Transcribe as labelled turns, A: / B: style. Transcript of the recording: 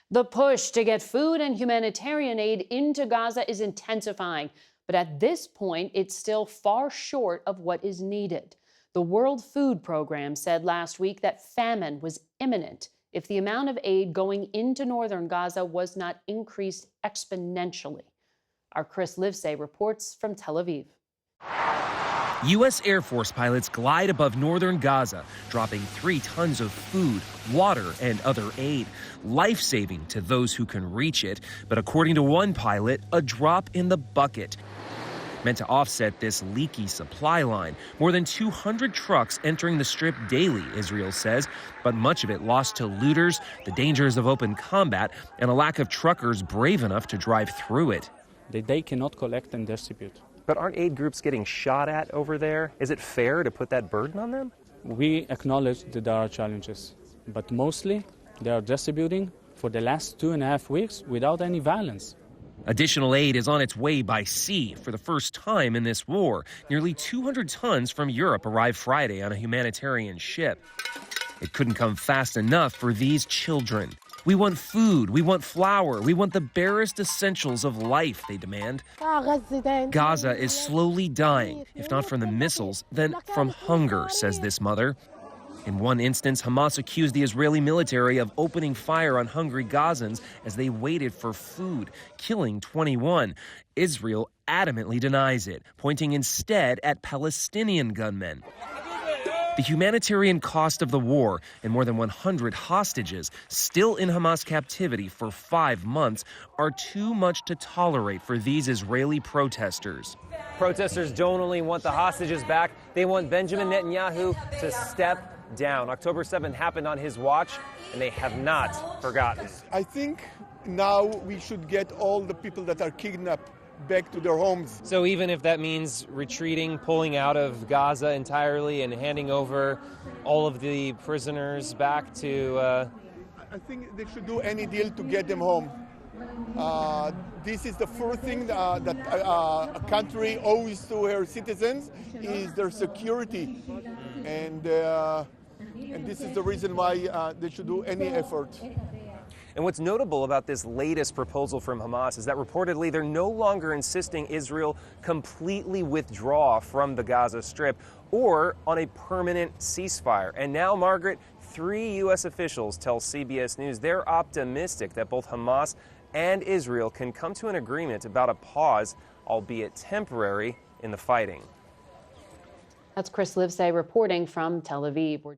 A: The push to get food and humanitarian aid into Gaza is intensifying, but at this point, it's still far short of what is needed. The World Food Program said last week that famine was imminent if the amount of aid going into northern Gaza was not increased exponentially. Our Chris Livesay reports from Tel Aviv.
B: U.S. Air Force pilots glide above northern Gaza, dropping 3 tons of food, water, and other aid. Life-saving to those who can reach it, but according to one pilot, a drop in the bucket. Meant to offset this leaky supply line. More than 200 trucks entering the strip daily, Israel says, but much of it lost to looters, the dangers of open combat, and a lack of truckers brave enough to drive through it.
C: They cannot collect and distribute.
D: But aren't aid groups getting shot at over there? Is it fair to put that burden on them?
C: We acknowledge that there are challenges, but mostly they are distributing for the last 2.5 weeks without any violence.
B: Additional aid is on its way by sea for the first time in this war. Nearly 200 tons from Europe arrived Friday on a humanitarian ship. It couldn't come fast enough for these children. We want food, we want flour, we want the barest essentials of life, they demand. Gaza is slowly dying, if not from the missiles, then from hunger, says this mother. In one instance, Hamas accused the Israeli military of opening fire on hungry Gazans as they waited for food, killing 21. Israel adamantly denies it, pointing instead at Palestinian gunmen. The humanitarian cost of the war and more than 100 hostages still in Hamas captivity for 5 months are too much to tolerate for these Israeli protesters.
D: Protesters don't only want the hostages back, they want Benjamin Netanyahu to step down. October 7th happened on his watch, and they have not forgotten.
E: I think now we should get all the people that are kidnapped back to their homes.
D: So even if that means retreating, pulling out of Gaza entirely and handing over all of the prisoners back to...
E: I think they should do any deal to get them home. This is the first thing that a country owes to her citizens is their security. And this is the reason why they should do any effort.
D: And what's notable about this latest proposal from Hamas is that reportedly they're no longer insisting Israel completely withdraw from the Gaza Strip or on a permanent ceasefire. And now, Margaret, 3 U.S. officials tell CBS News they're optimistic that both Hamas and Israel can come to an agreement about a pause, albeit temporary, in the fighting.
A: That's Chris Livesay reporting from Tel Aviv.